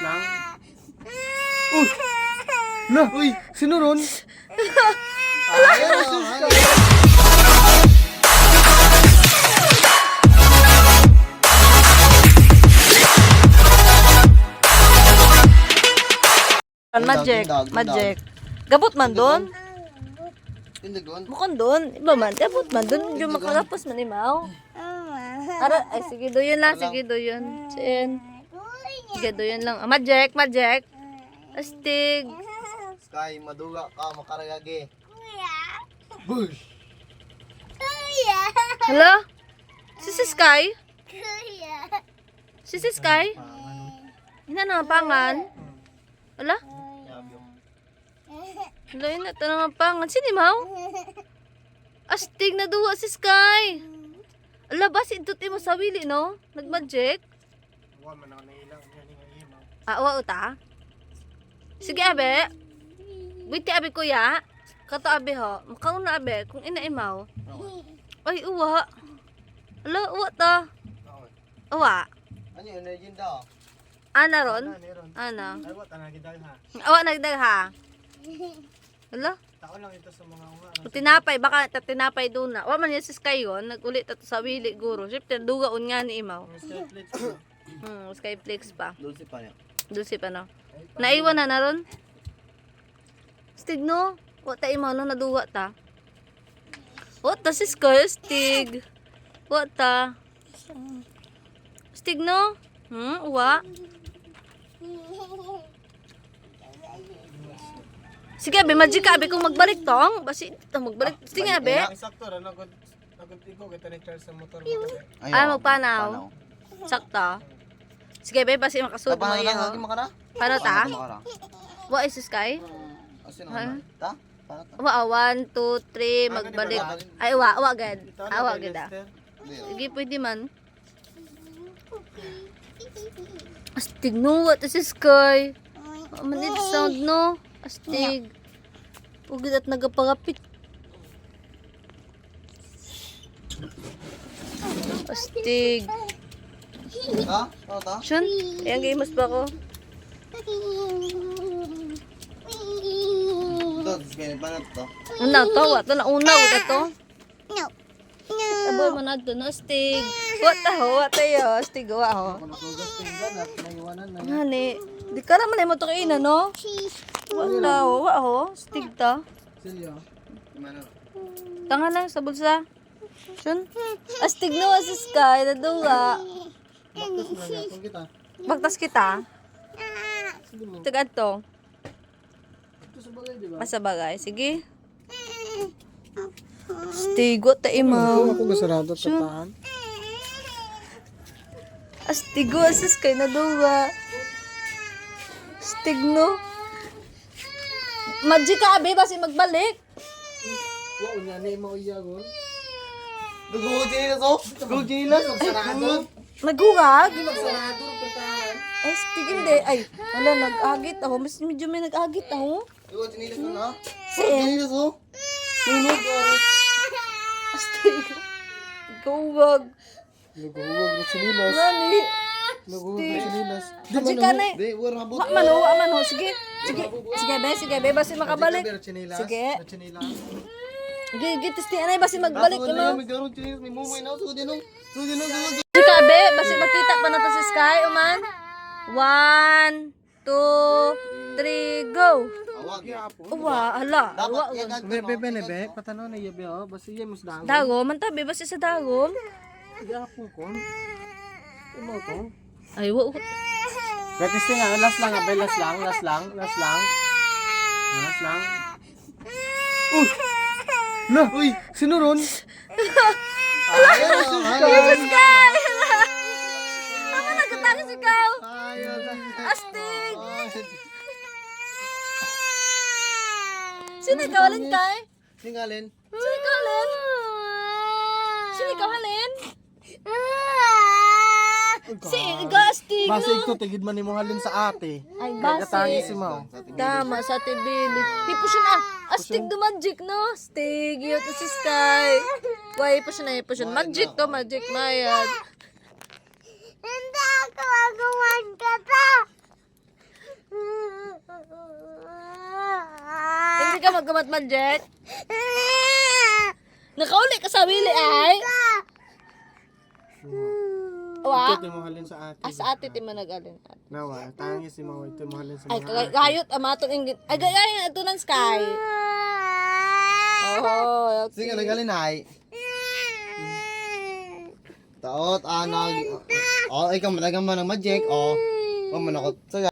lang. Na, uy, sino ron? Ayan, sus ka. Magic, magic. Gabot man doon. Tindig doon. Bukon doon. Iba man, gabot man doon. Yung makalapos man imaw. Ara, ay sige doon lang, sige doon. Sin. Sige doon lang. Ah, magic, magic. Astig. Sky, maduga ka, makaragagi. Bush. Hello? Si Sky? Si Sky? Ina na pangan. Wala? Hello, ina ta na pangan. Sini mau? Astig na duwa si Sky. Ala, basi ito mo sa wili, no? Nag-magic? Huwag man ako nailang. Yan yung imaw. Ah, uwa uta? Sige, abe. Witi, abe kuya. Kato, abe ho. Makauna, abe. Kung inaimaw. Ay, uwa. Ala, uwa ta. Uwa. Ano yun, legenda? Ana ron? Ana. Ay, what? Anagidal ha? Uwa, nagdag ha. Ala, Tao lang ito sa mga unga. tinapay. Baka tinapay doon na. Uwa man yan si Sky yun. Nagulit ito sa wili, guro. Siyempre, dugaon nga ni imaw. Skyflakes pa. Dulce pa niya. Dulce pa, no? Naiwan na ron? Stig, no? Wata imaw, no? Naduwa ta. Wata si Sky, stig. Wata. Stig, no? Uwa. Sige, abe, magic ka, abe, kung magbalik tong. Basi, magbalik. Sige, abe. Sakto, nagod-igo kita ni Charles sa motor. Ay, magpanaw. Sakto. Sige, abe, basi makasud mo Paano yun. lang, lagi makara? Paano ta? Wa is Sky? Kasi Ha? ta? Paano ta? Wa, 1, 2, 3, magbalik. Ay, wa, gad. Wa, gad ah. Sige, pwede man. Astig, no? What is Sky? Manit sound, no? Astig. Pugid at nagapagapit. Astig. Ha? Ano ta? Siyan, ayan gamers pa ko. Ito, ganyan pa na to. Unaw to, wa to na unaw na to. Aboy man adto no astig. Wa ta ho, wa tayo, astig wa ho. Nakugas tinggan at naiwanan na. Ngani, di ka raman mo to kaina no? Wa ta ho, wa ho, astig ta. Silyo. Mano? Tanga lang sa bulsa. Siyan. Astig no si Sky na duwa. Bakit na niya kung kita? Bagtas kita. Sige mo. Tagad to. Ito sa bagay, di ba? Masabagay, sige. Astig, wa ta imaw. Ako gasarado tataan. Astig wa si Sky na duwa. Astig no. Magic ka abe basi magbalik. Wow, nga na yung mga iyagon. Gugugod nila to? Gugugod nila? Magsarado? Naghuwag. Magsarado, pertahan. Ay, astig hindi. Ay, wala, nag-agit ako. Mas medyo may nag-agit ako. Gugugod nila to na? Saan? Gugugod nila to? Nunog, Astig. Naghuwag. Nagugugod na sinilas. Nani? Nagugugod na sinilas. Magic ka na eh. Di, wala habot. Wa man ho. Sige. Sige, be, basi makabalik. Sige. Sige, testi anay basi magbalik ano. May garong sinilas, may mumoy na. Sudin nung. Sudin nung. Sige ka, be, basi makita pa na to si Sky, uman. 1, 2, 3, go. Awag. Uwa, hala. Uwa, Bebe, nebe. Patanaw na yabe, oh. Basta yan, mas dagong. dagom, man tabi, basi sa dagom. Gapon ko. Imo to? Ay, wa. Practice nga, last lang, abe, last lang. Na, uy, sino ron? Ayan, Sky! Ano nagkatangis ikaw? Astig! Sino ikaw, Alin, Kay? Singalin. Sino ikaw, Alin? Sino ikaw, Alin? Si ikaw, astig, Basta no? ito, tigid man mo halin sa ate. Ay, Katangi si basi. Mau. Tama, sa tibili. Hipusyon ah. Astig do magic, no? Astig. Yun to si Sky. Why, hipusyon. Magic to, magic. Mayad. Hindi ako magawan ka ta. ka magkamat-magic? Nakauli ka sa wili ay? Wa? Ito mahalin sa ate. As ate ti managalin. Nawa, tangi si Mama ito mahalin sa Ay, mga ate. gayot amatong ingin. Ay, gayot ito ng sky. Oh, okay. Sige, nagalin ay. Taot, anag. Oh, ikaw managang man ng magic. Oh, manakot. Sige.